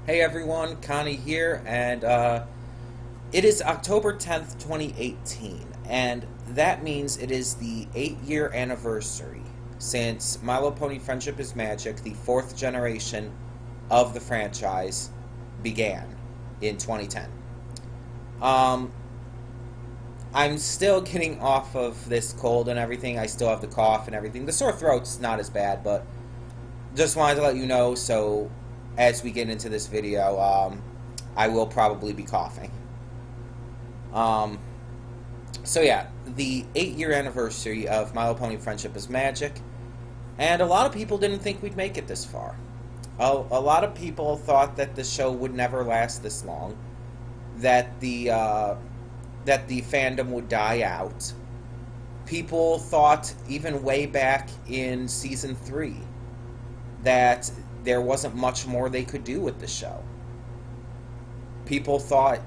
Hey everyone, Connie here, and it is October 10th, 2018, and that means it is the 8-year anniversary since My Little Pony Friendship is Magic, the fourth generation of the franchise, began in 2010. Um, I'm still getting off of this cold and everything. I still have the cough and everything. The sore throat's not as bad, but just wanted to let you know so as we get into this video, I will probably be coughing. Um, so yeah, the 8-year anniversary of My Little Pony Friendship is Magic, and a lot of people didn't think we'd make it this far. A lot of people thought that the show would never last this long, that the fandom would die out. People thought, even way back in Season 3, that there wasn't much more they could do with the show. People thought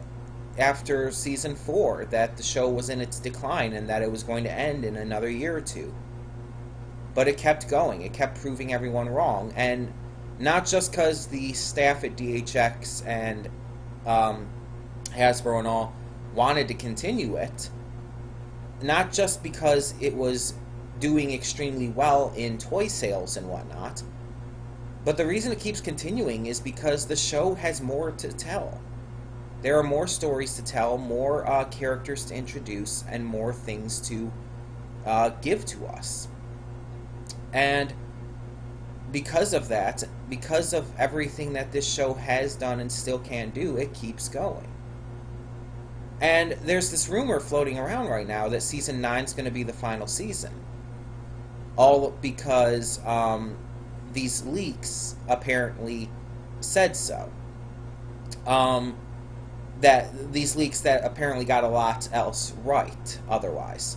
after Season 4 that the show was in its decline and that it was going to end in another year or two. But it kept going. It kept proving everyone wrong. And not just because the staff at DHX and Hasbro and all wanted to continue it. Not just because it was doing extremely well in toy sales and whatnot. But the reason it keeps continuing is because the show has more to tell. There are more stories to tell, more characters to introduce, and more things to give to us. And because of that, because of everything that this show has done and still can do, it keeps going. And there's this rumor floating around right now that Season 9 is going to be the final season. All because these leaks apparently said so. That these leaks that apparently got a lot else right otherwise.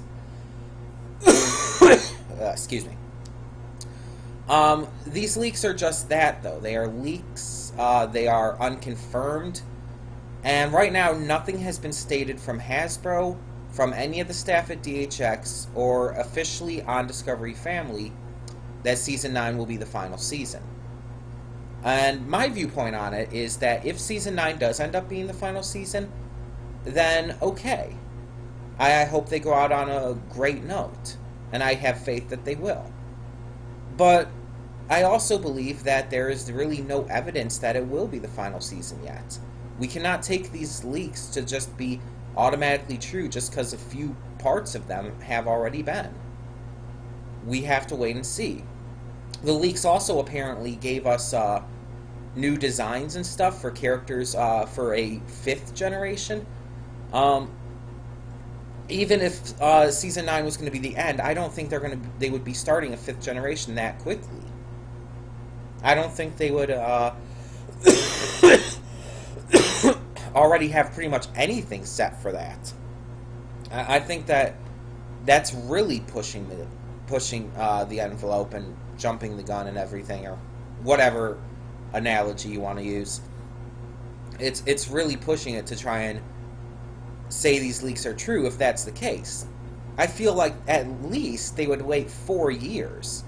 Excuse me. These leaks are just that, though. They are leaks. They are unconfirmed. And right now, nothing has been stated from Hasbro, from any of the staff at DHX, or officially on Discovery Family that Season 9 will be the final season. And my viewpoint on it is that if Season 9 does end up being the final season, then okay. I hope they go out on a great note, and I have faith that they will. But I also believe that there is really no evidence that it will be the final season yet. We cannot take these leaks to just be automatically true just because a few parts of them have already been. We have to wait and see. The leaks also apparently gave us new designs and stuff for characters for a 5th generation. Even if Season 9 was going to be the end, I don't think they would be starting a 5th generation that quickly. I don't think they would already have pretty much anything set for that. I think that that's really pushing the envelope and jumping the gun and everything, or whatever analogy you want to use. It's really pushing it to try and say these leaks are true if that's the case. I feel like at least they would wait 4 years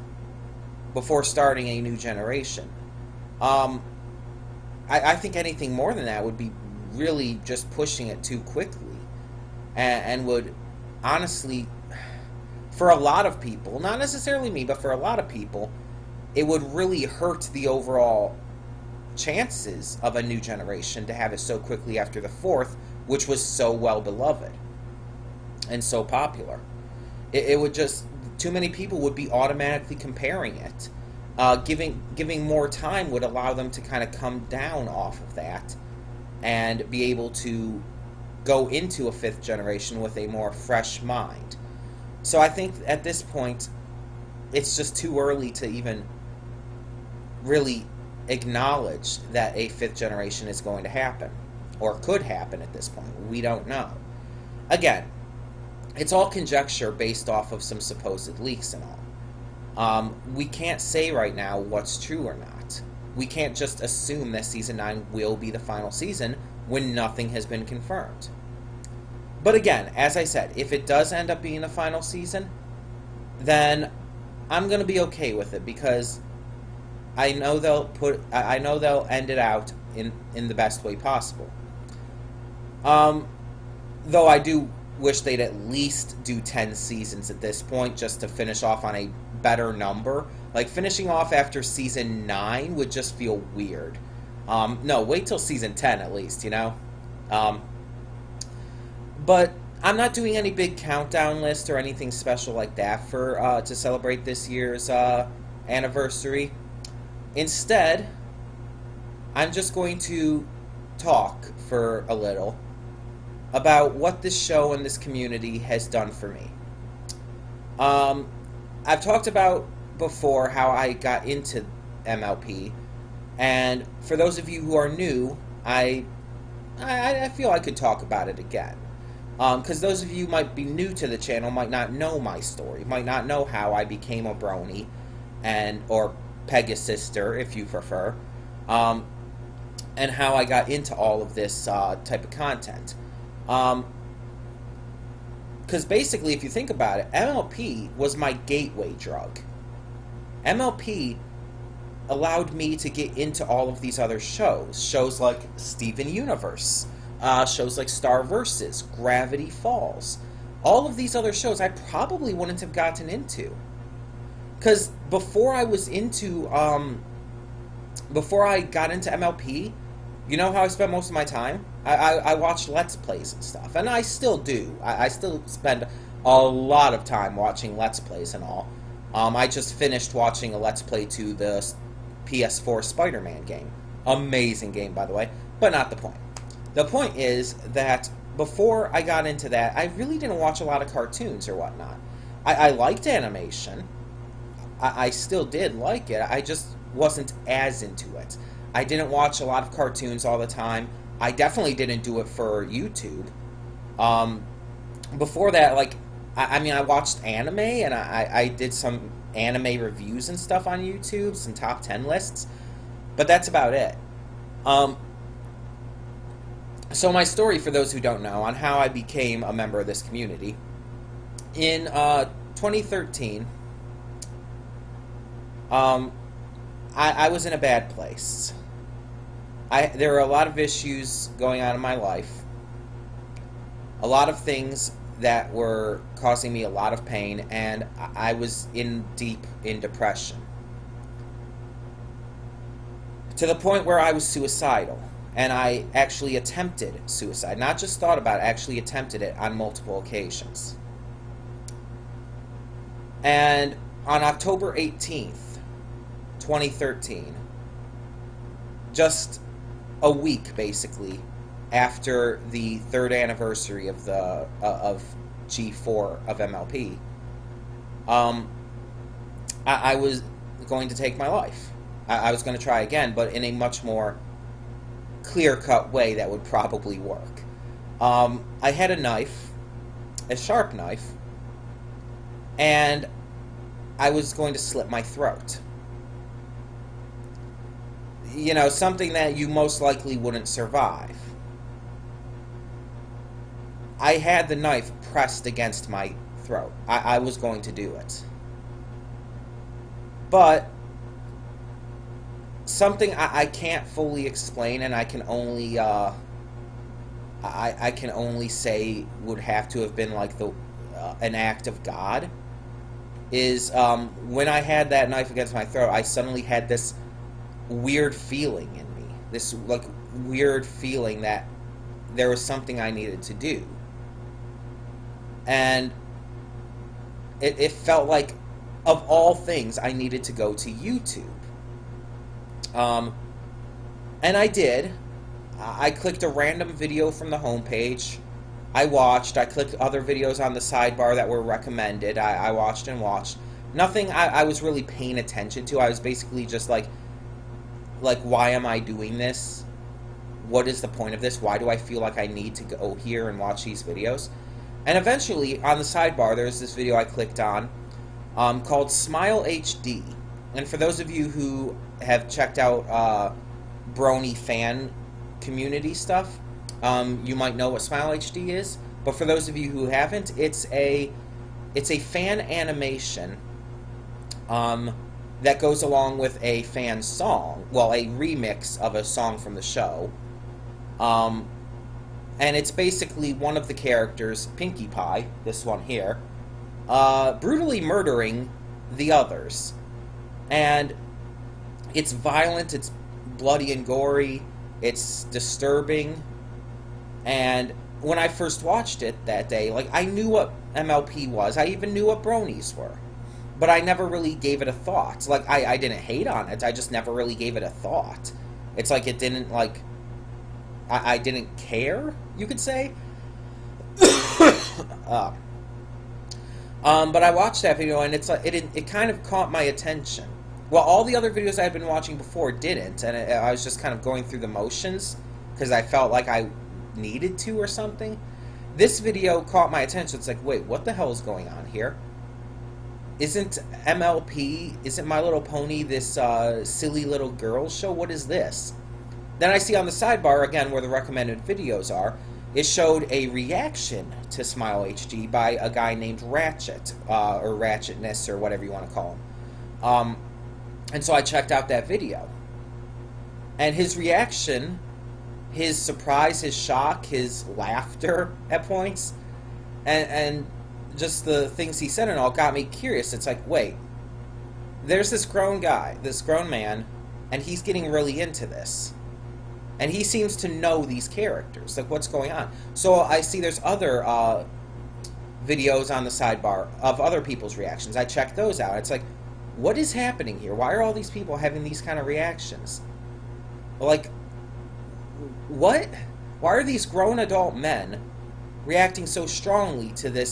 before starting a new generation. I think anything more than that would be really just pushing it too quickly, and would honestly, for a lot of people, not necessarily me, but for a lot of people, it would really hurt the overall chances of a new generation to have it so quickly after the 4th, which was so well beloved and so popular. It would just, too many people would be automatically comparing it. Giving more time would allow them to kind of come down off of that and be able to go into a 5th generation with a more fresh mind. So I think at this point, it's just too early to even really acknowledge that a 5th generation is going to happen, or could happen at this point. We don't know. Again, it's all conjecture based off of some supposed leaks and all. We can't say right now what's true or not. We can't just assume that Season 9 will be the final season when nothing has been confirmed. But again, as I said, if it does end up being the final season, then I'm going to be okay with it, because I know they'll end it out in the best way possible. Though I do wish they'd at least do 10 seasons at this point, just to finish off on a better number. Like, finishing off after season 9 would just feel weird. No, wait till season 10 at least, you know? But I'm not doing any big countdown list or anything special like that for to celebrate this year's anniversary. Instead, I'm just going to talk for a little about what this show and this community has done for me. I've talked about before how I got into MLP, and for those of you who are new, I feel I could talk about it again. Because those of you might be new to the channel might not know my story, might not know how I became a brony, or Pegasister, if you prefer, and how I got into all of this type of content. Because basically, if you think about it, MLP was my gateway drug. MLP allowed me to get into all of these other shows. Shows like Steven Universe, shows like Star Versus, Gravity Falls. All of these other shows I probably wouldn't have gotten into. Because before I got into MLP, you know how I spent most of my time? I watched Let's Plays and stuff, and I still do. I still spend a lot of time watching Let's Plays and all. I just finished watching a Let's Play to the PS4 Spider-Man game. Amazing game, by the way, but not the point. The point is that before I got into that, I really didn't watch a lot of cartoons or whatnot. I liked animation. I still did like it. I just wasn't as into it. I didn't watch a lot of cartoons all the time. I definitely didn't do it for YouTube. Before that, like, I mean, I watched anime, and I did some anime reviews and stuff on YouTube, some top 10 lists, but that's about it. So my story, for those who don't know, on how I became a member of this community. In 2013, I was in a bad place. There were a lot of issues going on in my life. A lot of things that were causing me a lot of pain, and I was deep in depression. To the point where I was suicidal. And I actually attempted suicide. Not just thought about it, actually attempted it on multiple occasions. And on October 18th, 2013, just a week, basically, after the 3rd anniversary of G4 of MLP, I was going to take my life. I was going to try again, but in a much more clear-cut way that would probably work. I had a knife, a sharp knife, and I was going to slit my throat. You know, something that you most likely wouldn't survive. I had the knife pressed against my throat. I was going to do it. But something I can't fully explain, and I can only I can only say would have to have been like an act of God, is when I had that knife against my throat, I suddenly had this weird feeling in me. This like weird feeling that there was something I needed to do. And it felt like, of all things, I needed to go to YouTube. And I did. I clicked a random video from the homepage. I clicked other videos on the sidebar that were recommended. I watched and watched. Nothing I was really paying attention to. I was basically just like, why am I doing this? What is the point of this? Why do I feel like I need to go here and watch these videos? And eventually, on the sidebar, there's this video I clicked on called Smile HD. And for those of you who have checked out Brony fan community stuff, you might know what Smile HD is. But for those of you who haven't, it's a fan animation that goes along with a fan song, well, a remix of a song from the show. Um, and it's basically one of the characters, Pinkie Pie, this one here, brutally murdering the others. And it's violent, it's bloody and gory, it's disturbing. And when I first watched it that day, like, I knew what MLP was. I even knew what bronies were. But I never really gave it a thought. Like, I didn't hate on it. I just never really gave it a thought. It's like it didn't, like... I didn't care, you could say. But I watched that video, and it's like it kind of caught my attention. Well, all the other videos I had been watching before didn't, and I was just kind of going through the motions because I felt like I needed to or something. This video caught my attention. It's like, wait, what the hell is going on here? Isn't MLP, isn't My Little Pony this silly little girl show? What is this? Then I see on the sidebar, again, where the recommended videos are, it showed a reaction to Smile HD by a guy named Ratchet, or Ratchetness, or whatever you want to call him. And so I checked out that video. And his reaction, his surprise, his shock, his laughter at points, and just the things he said and all got me curious. It's like, wait, there's this grown guy, this grown man, and he's getting really into this. And he seems to know these characters. Like, what's going on? So I see there's other videos on the sidebar of other people's reactions. I checked those out. It's like, what is happening here? Why are all these people having these kind of reactions? Like, what? Why are these grown adult men reacting so strongly to this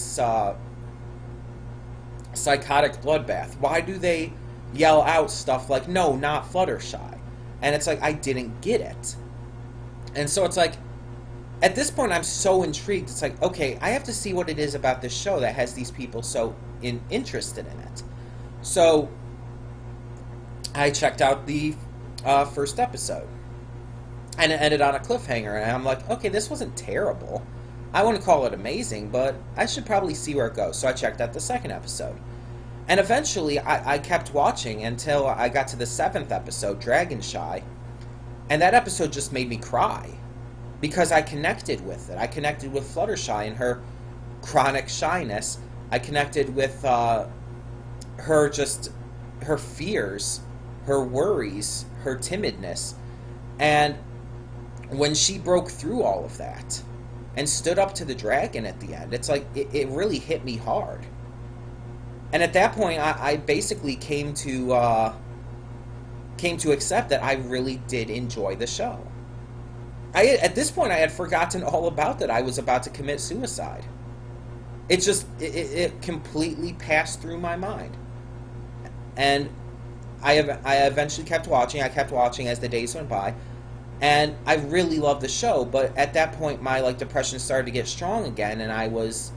psychotic bloodbath? Why do they yell out stuff like, no, not Fluttershy? And it's like, I didn't get it. And so it's like, at this point, I'm so intrigued. It's like, okay, I have to see what it is about this show that has these people so interested in it. So I checked out the first episode. And it ended on a cliffhanger. And I'm like, okay, this wasn't terrible. I wouldn't call it amazing, but I should probably see where it goes. So I checked out the second episode. And eventually, I kept watching until I got to the 7th episode, Dragon Shy. And that episode just made me cry. Because I connected with it. I connected with Fluttershy and her chronic shyness. I connected with her fears, her worries, her timidness. And when she broke through all of that and stood up to the dragon at the end, it's like, it really hit me hard. And at that point, I basically came to accept that I really did enjoy the show. At this point, I had forgotten all about that I was about to commit suicide. It completely passed through my mind. And I eventually kept watching. I kept watching as the days went by. And I really loved the show, but at that point, my depression started to get strong again, and I was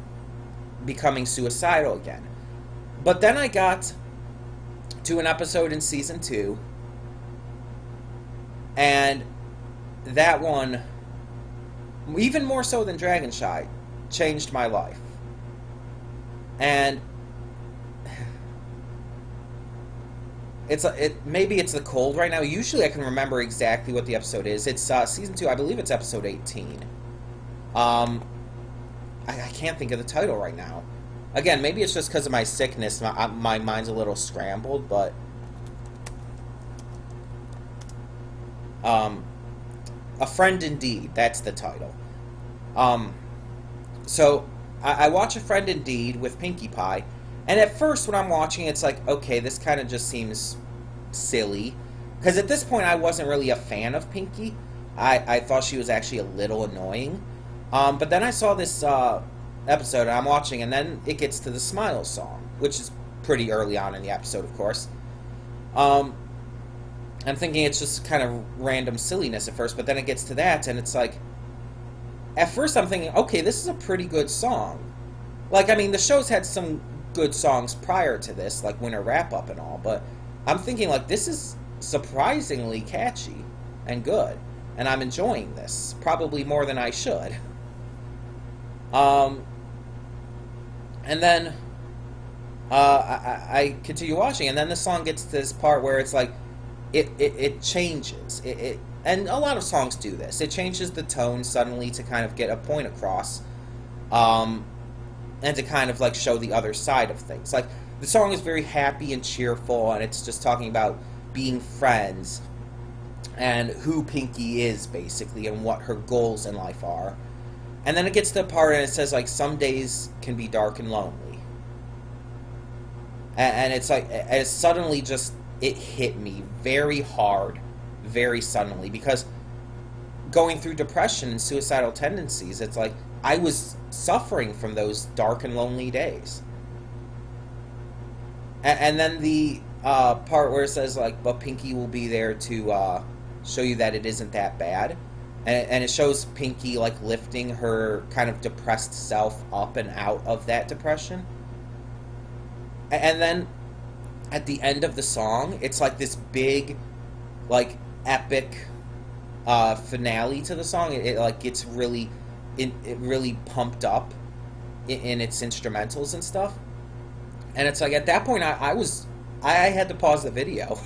becoming suicidal again. But then I got to an episode in season 2, and that one, even more so than Dragon Shy, changed my life. And maybe it's the cold right now. Usually I can remember exactly what the episode is. It's season 2. I believe it's episode 18. I can't think of the title right now. Again, maybe it's just because of my sickness. My mind's a little scrambled, but A Friend Indeed. That's the title. So I watch A Friend Indeed with Pinkie Pie. And at first, when I'm watching, it's like, okay, this kind of just seems silly. Because at this point, I wasn't really a fan of Pinkie. I thought she was actually a little annoying. But then I saw this episode, and I'm watching, and then it gets to the Smile song, which is pretty early on in the episode, of course. I'm thinking it's just kind of random silliness at first, but then it gets to that, and it's like, at first I'm thinking, okay, this is a pretty good song. Like, I mean, the show's had some good songs prior to this, like Winter Wrap-Up and all, but I'm thinking, like, this is surprisingly catchy and good, and I'm enjoying this, probably more than I should. And then I continue watching, and then the song gets to this part where it's like it changes. And a lot of songs do this. It changes the tone suddenly to kind of get a point across, and to kind of like show the other side of things. Like the song is very happy and cheerful, and it's just talking about being friends and who Pinky is basically and what her goals in life are. And then it gets to the part and it says like some days can be dark and lonely. And it's like it suddenly just it hit me very hard, very suddenly, because going through depression and suicidal tendencies, it's like I was suffering from those dark and lonely days. And then the part where it says like, but Pinky will be there to show you that it isn't that bad. And it shows Pinky like lifting her kind of depressed self up and out of that depression. And then at the end of the song, it's like this big, like epic finale to the song. It like gets really, it really pumped up in its instrumentals and stuff. And it's like at that point, I had to pause the video.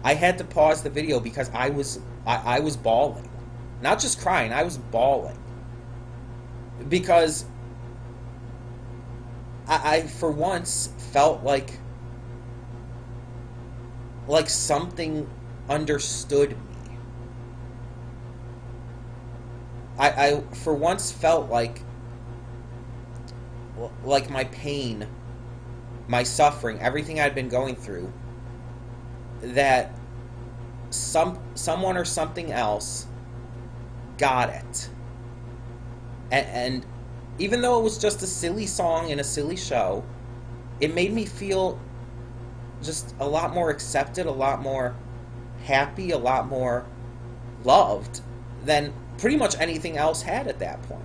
I had to pause the video because I was bawling, not just crying. I was bawling because I for once felt like something understood me. I for once felt like my pain, my suffering, everything I'd been going through, that someone or something else got it. And even though it was just a silly song in a silly show, it made me feel just a lot more accepted, a lot more happy, a lot more loved than pretty much anything else had at that point.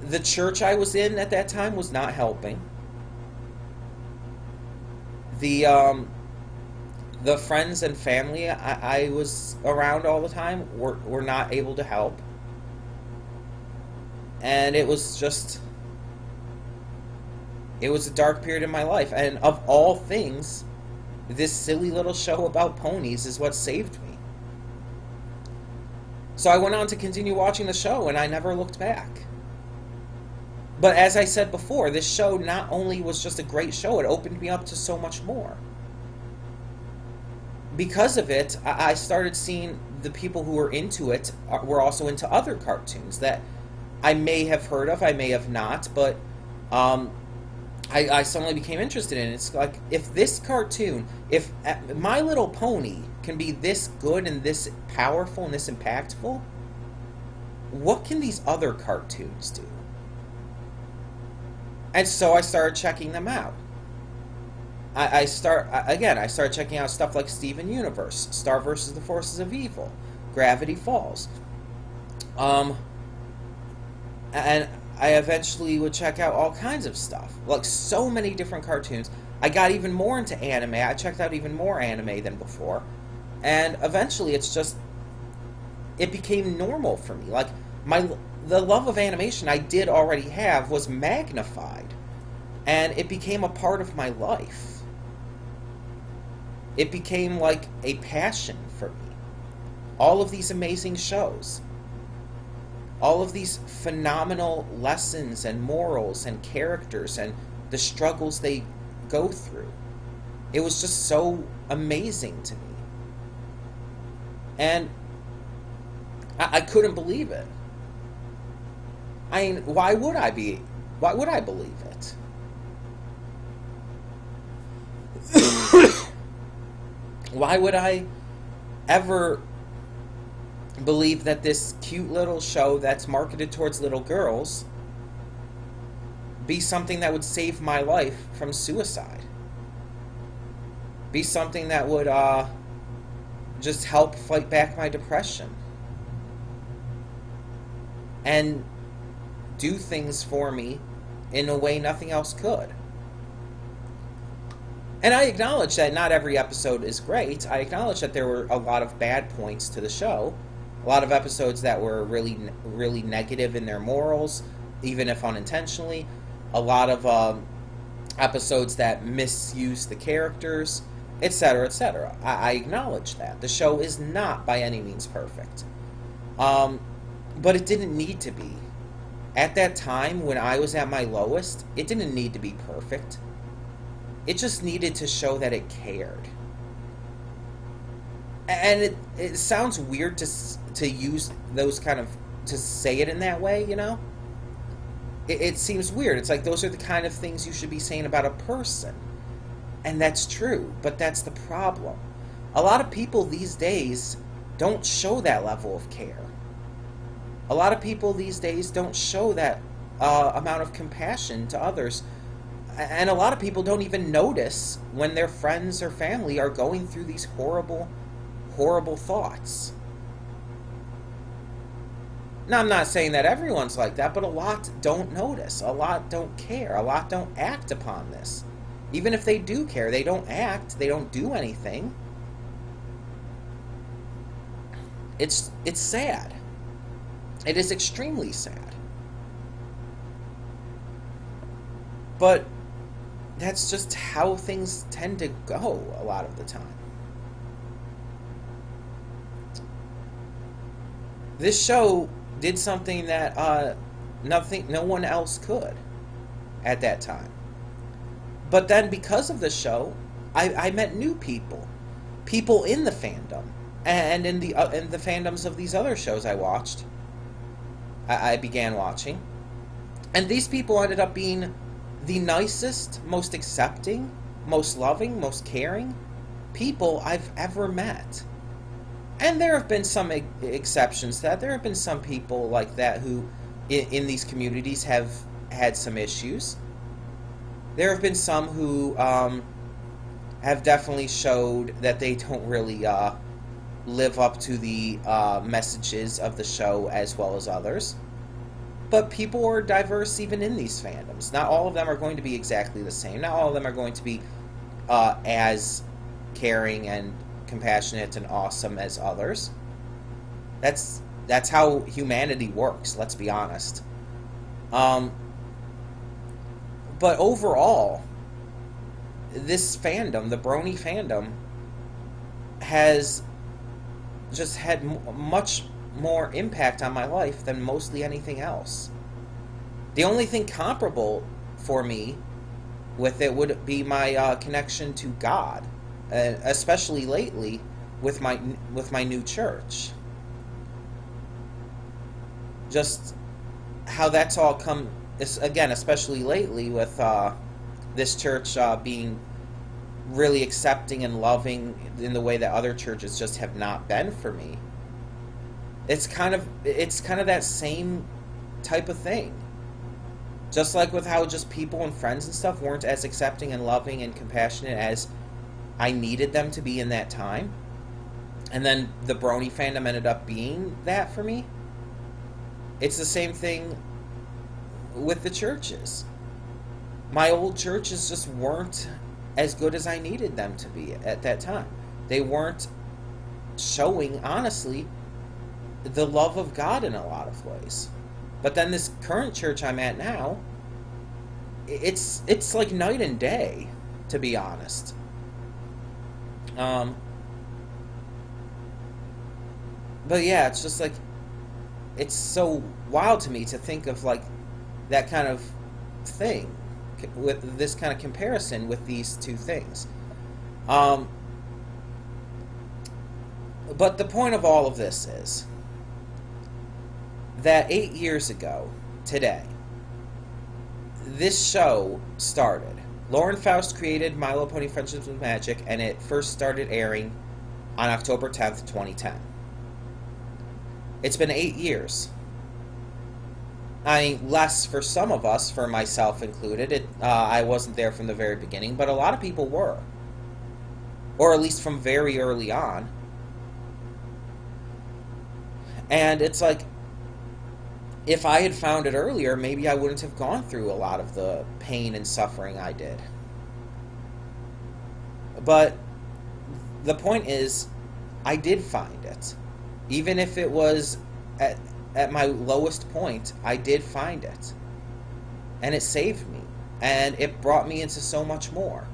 The church I was in at that time was not helping. The friends and family I was around all the time were not able to help. And it was a dark period in my life. And of all things, this silly little show about ponies is what saved me. So I went on to continue watching the show, and I never looked back. But as I said before, this show not only was just a great show, it opened me up to so much more. Because of it, I started seeing the people who were into it were also into other cartoons that I may have heard of, I may have not, but I suddenly became interested in it. It's like, if this cartoon, if My Little Pony can be this good and this powerful and this impactful, what can these other cartoons do? And so I started checking them out. I started checking out stuff like Steven Universe, Star vs. the Forces of Evil, Gravity Falls. And I eventually would check out all kinds of stuff, like so many different cartoons. I got even more into anime. I checked out even more anime than before. And eventually it became normal for me. Like, the love of animation I did already have was magnified. And it became a part of my life. It became like a passion for me. All of these amazing shows. All of these phenomenal lessons and morals and characters and the struggles they go through. It was just so amazing to me. And I couldn't believe it. I mean, why would I believe it? Why would I ever believe that this cute little show that's marketed towards little girls be something that would save my life from suicide? Be something that would just help fight back my depression? And do things for me in a way nothing else could. And I acknowledge that not every episode is great. I acknowledge that there were a lot of bad points to the show. A lot of episodes that were really, really negative in their morals, even if unintentionally. a lot of episodes that misuse the characters, etc., etc. I acknowledge that. The show is not by any means perfect. But it didn't need to be. At that time, when I was at my lowest, it didn't need to be perfect. It just needed to show that it cared. And it sounds weird to use those kind of, to say it in that way, you know? It seems weird. It's like those are the kind of things you should be saying about a person. And that's true, but that's the problem. A lot of people these days don't show that level of care. A lot of people these days don't show that amount of compassion to others. And a lot of people don't even notice when their friends or family are going through these horrible, horrible thoughts. Now, I'm not saying that everyone's like that, but a lot don't notice. A lot don't care. A lot don't act upon this. Even if they do care, they don't act. They don't do anything. It's sad. It is extremely sad. But that's just how things tend to go a lot of the time. This show did something that no one else could at that time. But then because of the show, I met new people. People in the fandom. And in the fandoms of these other shows I watched. I began watching. And these people ended up being the nicest, most accepting, most loving, most caring people I've ever met. And there have been some exceptions to that. There have been some people like that who, in these communities, have had some issues. There have been some who have definitely showed that they don't really live up to the messages of the show as well as others. But people are diverse even in these fandoms. Not all of them are going to be exactly the same. Not all of them are going to be as caring and compassionate and awesome as others. That's how humanity works, let's be honest. But overall, this fandom, the Brony fandom, has just had much more impact on my life than mostly anything else. The only thing comparable for me with it would be my connection to God, especially lately with my new church. Just how that's all come, again, especially lately with this church being really accepting and loving in the way that other churches just have not been for me. It's kind of that same type of thing. Just like with how just people and friends and stuff weren't as accepting and loving and compassionate as I needed them to be in that time. And then the Brony fandom ended up being that for me. It's the same thing with the churches. My old churches just weren't as good as I needed them to be at that time. They weren't showing, honestly, the love of God in a lot of ways. But then this current church I'm at now, it's like night and day, to be honest. But yeah, it's just like, it's so wild to me to think of like that kind of thing, with this kind of comparison with these two things. But the point of all of this is that 8 years ago today, this show started. Lauren Faust created My Little Pony Friendships with Magic, and it first started airing on October 10th, 2010. It's been 8 years. I mean, less for some of us, for myself included. I wasn't there from the very beginning, but a lot of people were. Or at least from very early on. And it's like, if I had found it earlier, maybe I wouldn't have gone through a lot of the pain and suffering I did. But the point is, I did find it. Even if it was at my lowest point, I did find it. And it saved me. and it brought me into so much more.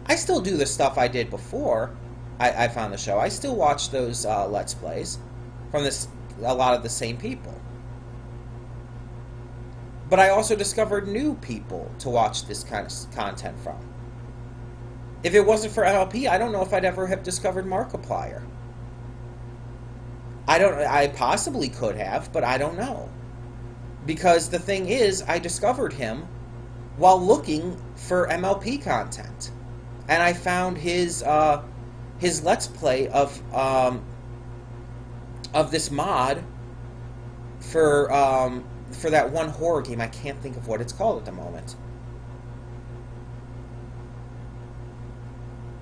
I still do the stuff I did before I found the show. I still watch those Let's Plays from a lot of the same people. But I also discovered new people to watch this kind of content from. If it wasn't for MLP, I don't know if I'd ever have discovered Markiplier. I possibly could have, but I don't know. Because the thing is, I discovered him while looking for MLP content. And I found his Let's Play of this mod for that one horror game. I can't think of what it's called at the moment.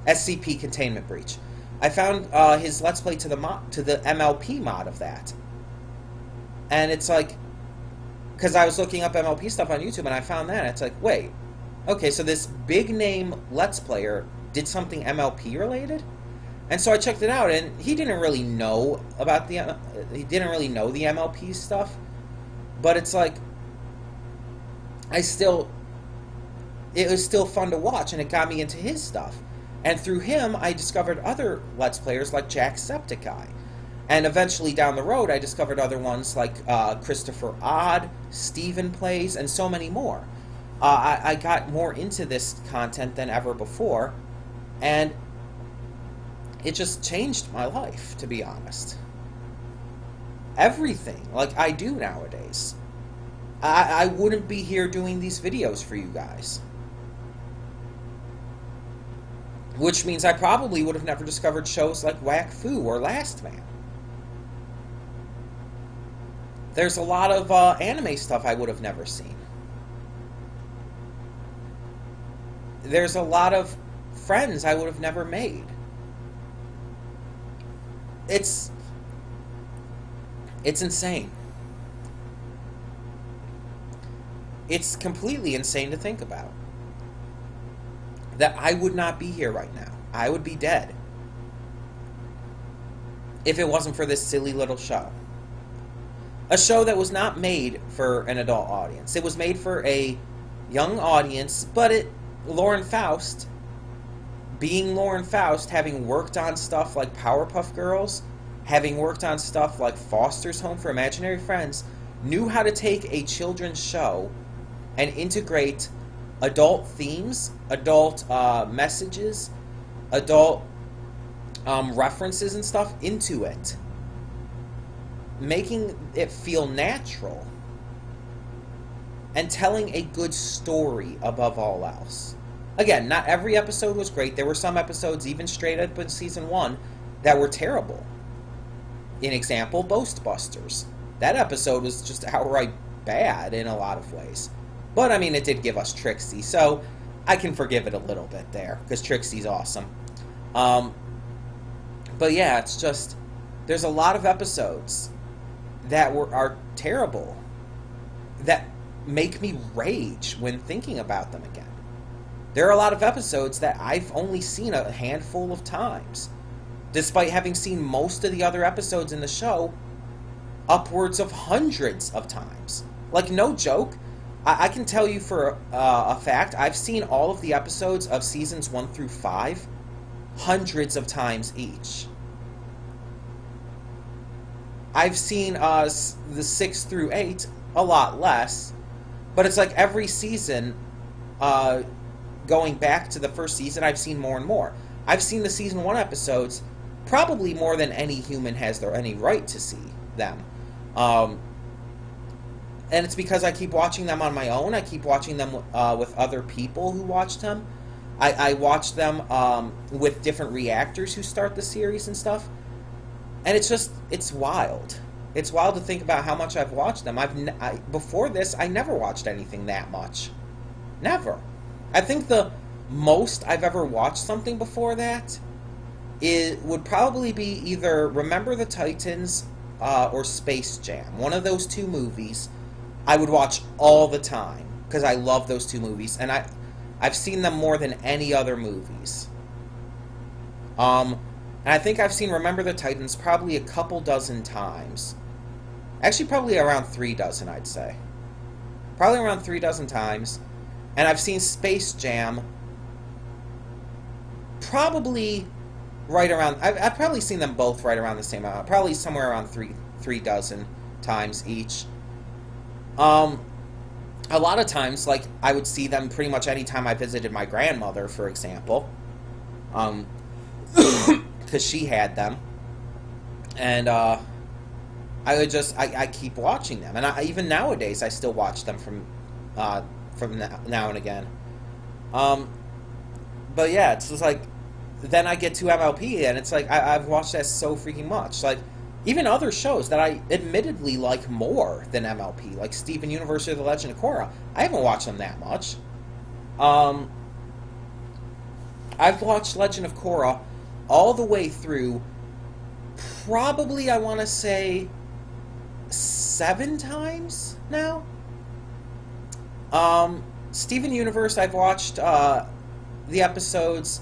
SCP Containment Breach. I found his Let's Play to the MLP mod of that. And it's like, because I was looking up MLP stuff on YouTube and I found that. It's like, wait, okay, so this big name Let's Player did something MLP related? And so I checked it out, and he didn't really know about the MLP stuff. But it's like, it was still fun to watch, and it got me into his stuff. And through him, I discovered other Let's Players like Jacksepticeye. And eventually down the road, I discovered other ones like Christopher Odd, Steven Plays, and so many more. I got more into this content than ever before, and it just changed my life, to be honest. Everything, like I do nowadays. I wouldn't be here doing these videos for you guys. Which means I probably would have never discovered shows like Whack Fu or Last Man. There's a lot of anime stuff I would have never seen. There's a lot of friends I would have never made. It's insane. It's completely insane to think about. That I would not be here right now. I would be dead. If it wasn't for this silly little show. A show that was not made for an adult audience. It was made for a young audience, but Lauren Faust, being Lauren Faust, having worked on stuff like Powerpuff Girls, having worked on stuff like Foster's Home for Imaginary Friends, knew how to take a children's show and integrate adult themes, adult messages, adult references and stuff into it, making it feel natural and telling a good story above all else. Again, not every episode was great. There were some episodes, even straight up in season 1, that were terrible. An example, Ghostbusters. That episode was just outright bad in a lot of ways. But, I mean, it did give us Trixie, so I can forgive it a little bit there, because Trixie's awesome. But yeah, it's just, there's a lot of episodes that are terrible, that make me rage when thinking about them again. There are a lot of episodes that I've only seen a handful of times, despite having seen most of the other episodes in the show upwards of hundreds of times. Like, no joke, I can tell you for a fact, I've seen all of the episodes of seasons 1 through 5 hundreds of times each. I've seen the 6 through 8 a lot less, but it's like every season, going back to the first season, I've seen more and more. I've seen the season 1 episodes probably more than any human has any right to see them. And it's because I keep watching them on my own. I keep watching them with other people who watch them. I watch them with different reactors who start the series and stuff. And it's wild. It's wild to think about how much I've watched them. Before this, I never watched anything that much. Never. I think the most I've ever watched something before that would probably be either Remember the Titans or Space Jam. One of those two movies I would watch all the time because I love those two movies, and I've seen them more than any other movies. And I think I've seen Remember the Titans probably a couple dozen times. Actually, probably around 3 dozen, I'd say. Probably around 3 dozen times. And I've seen Space Jam probably right around... I've probably seen them both right around the same amount. Probably somewhere around three dozen times each. A lot of times, like, I would see them pretty much any time I visited my grandmother, for example. Because she had them. And, I would just... I keep watching them. And even nowadays, I still watch them from now and again. But yeah, it's just like... Then I get to MLP, and it's like, I've watched that so freaking much. Like, even other shows that I admittedly like more than MLP, like Steven Universe or The Legend of Korra, I haven't watched them that much. I've watched Legend of Korra all the way through, probably, I want to say, 7 times now. Steven Universe, I've watched the episodes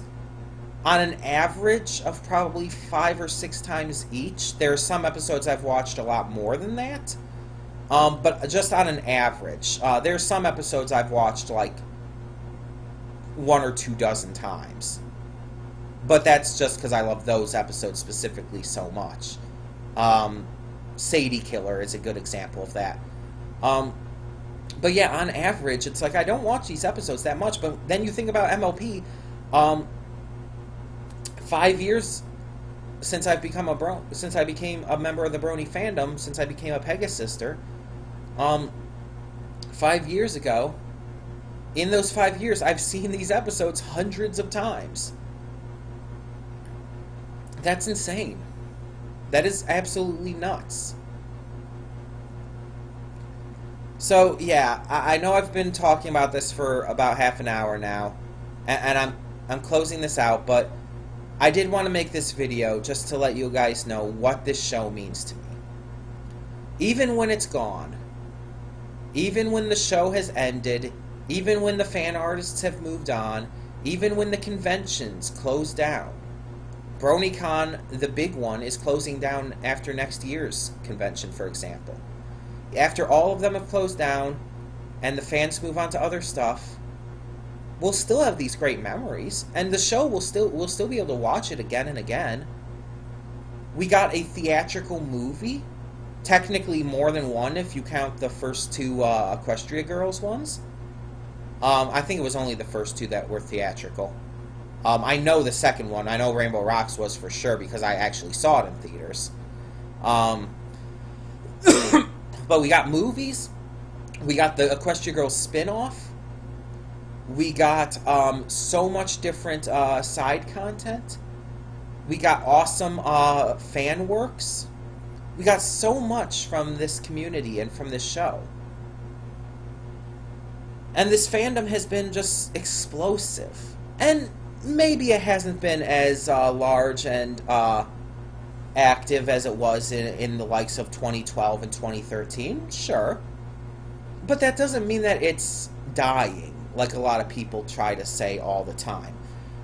on an average of probably 5 or 6 times each. There are some episodes I've watched a lot more than that, but just on an average. There are some episodes I've watched like 1 or 2 dozen times, but that's just because I love those episodes specifically so much. Sadie Killer is a good example of that. But yeah, on average, it's like I don't watch these episodes that much, but then you think about MLP, 5 years since I've become since I became a member of the Brony fandom, since I became a Pegasister, 5 years ago, in those 5 years, I've seen these episodes hundreds of times. That's insane. That is absolutely nuts. So, yeah, I know I've been talking about this for about half an hour now, and I'm closing this out, but I did want to make this video just to let you guys know what this show means to me. Even when it's gone, even when the show has ended, even when the fan artists have moved on, even when the conventions close down. BronyCon, the big one, is closing down after next year's convention, for example. After all of them have closed down and the fans move on to other stuff, we'll still have these great memories, and the show we'll still be able to watch it again and again. We got a theatrical movie, technically more than one if you count the first 2 Equestria Girls ones. I think it was only the first 2 that were theatrical. I know the second one, I know Rainbow Rocks was for sure because I actually saw it in theaters. But we got movies, we got the Equestria Girls spin-off, we got so much different side content. We got awesome fan works. We got so much from this community and from this show. And this fandom has been just explosive. And maybe it hasn't been as large and active as it was in the likes of 2012 and 2013. Sure. But that doesn't mean that it's dying, like a lot of people try to say all the time.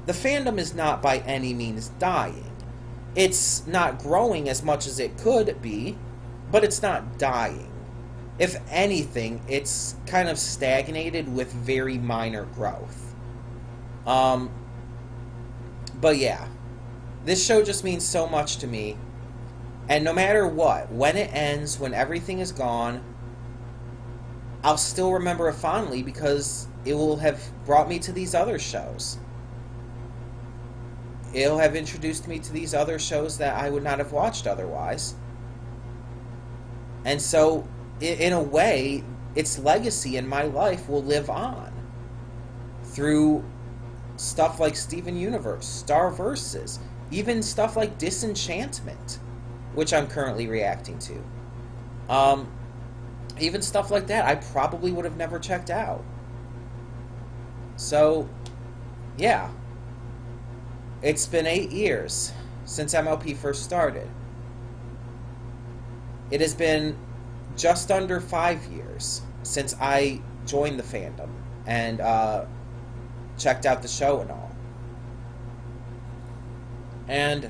The fandom is not by any means dying. It's not growing as much as it could be, but it's not dying. If anything, it's kind of stagnated with very minor growth. But yeah, this show just means so much to me. And no matter what, when it ends, when everything is gone, I'll still remember it fondly because it will have brought me to these other shows. It'll have introduced me to these other shows that I would not have watched otherwise. And so, in a way, its legacy in my life will live on through stuff like Steven Universe, Star Versus, even stuff like Disenchantment, which I'm currently reacting to. Even stuff like that I probably would have never checked out. So, yeah. It's been 8 years since MLP first started. It has been just under 5 years since I joined the fandom and checked out the show and all. And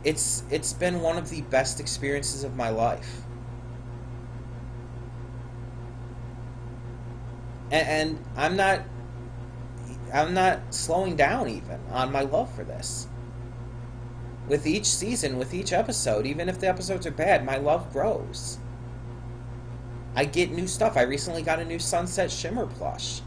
it's been one of the best experiences of my life. And I'm not slowing down even on my love for this. With each season, with each episode, even if the episodes are bad, my love grows. I get new stuff. I recently got a new Sunset Shimmer plush.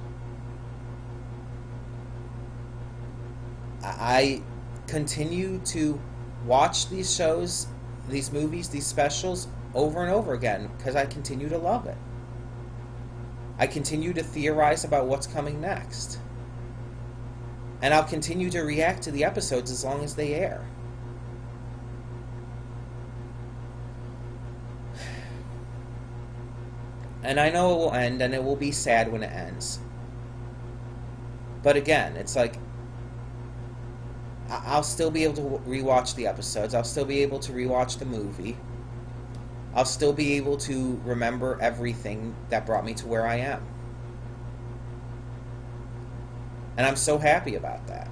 I continue to watch these shows, these movies, these specials over and over again because I continue to love it. I continue to theorize about what's coming next. And I'll continue to react to the episodes as long as they air. And I know it will end, and it will be sad when it ends. But again, it's like, I'll still be able to rewatch the episodes. I'll still be able to rewatch the movie. I'll still be able to remember everything that brought me to where I am. And I'm so happy about that.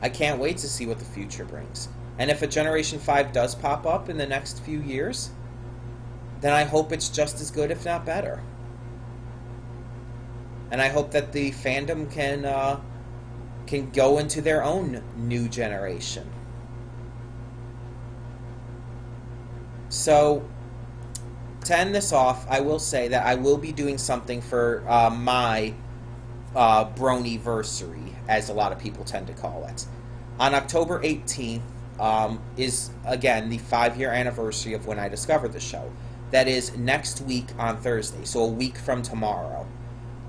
I can't wait to see what the future brings. And if a Generation 5 does pop up in the next few years, then I hope it's just as good, if not better. And I hope that the fandom can go into their own new generation. So, to end this off, I will say that I will be doing something for my Brony-versary, as a lot of people tend to call it. On October 18th is, again, the 5-year anniversary of when I discovered the show. That is next week on Thursday, so a week from tomorrow.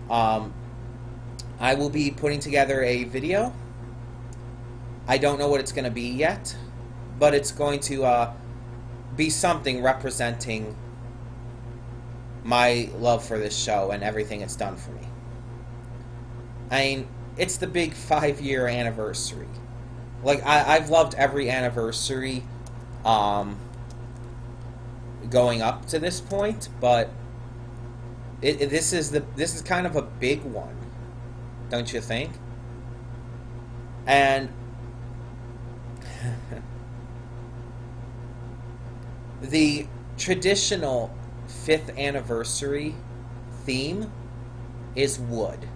I will be putting together a video. I don't know what it's going to be yet, but it's going to be something representing my love for this show and everything it's done for me. I mean, it's the big 5-year anniversary. Like, I've loved every anniversary going up to this point, but this is kind of a big one, don't you think? And the traditional 5th anniversary theme is wood.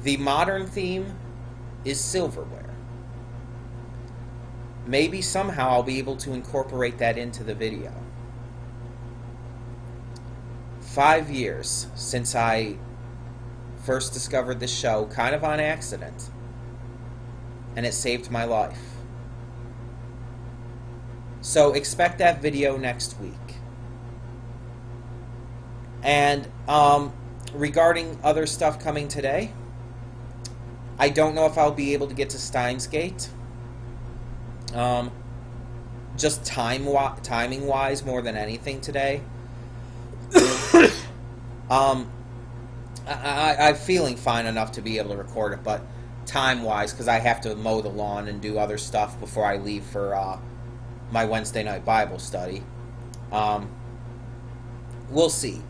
The modern theme is silverware. Maybe somehow I'll be able to incorporate that into the video. 5 years since I first discovered this show, kind of on accident, and it saved my life. So expect that video next week. And regarding other stuff coming today, I don't know if I'll be able to get to Steins Gate. Just timing wise more than anything today. I'm feeling fine enough to be able to record it, but time wise, because I have to mow the lawn and do other stuff before I leave for my Wednesday night Bible study. We'll see.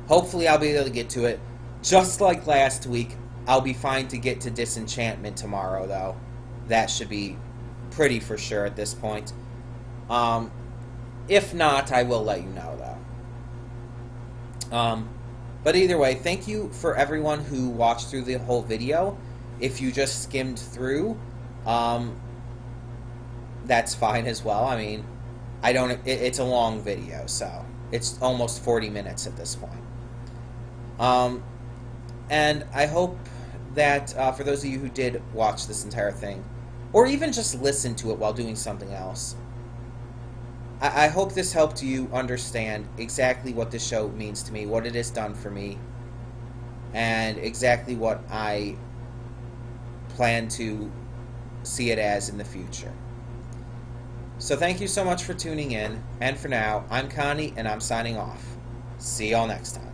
Hopefully I'll be able to get to it. Just like last week, I'll be fine to get to Disenchantment tomorrow, though. That should be pretty for sure at this point. If not, I will let you know, though. But either way, thank you for everyone who watched through the whole video. If you just skimmed through, that's fine as well. I mean, it's a long video, so it's almost 40 minutes at this point. And I hope that for those of you who did watch this entire thing, or even just listen to it while doing something else, I hope this helped you understand exactly what this show means to me, what it has done for me, and exactly what I plan to see it as in the future. So thank you so much for tuning in, and for now, I'm Connie, and I'm signing off. See y'all next time.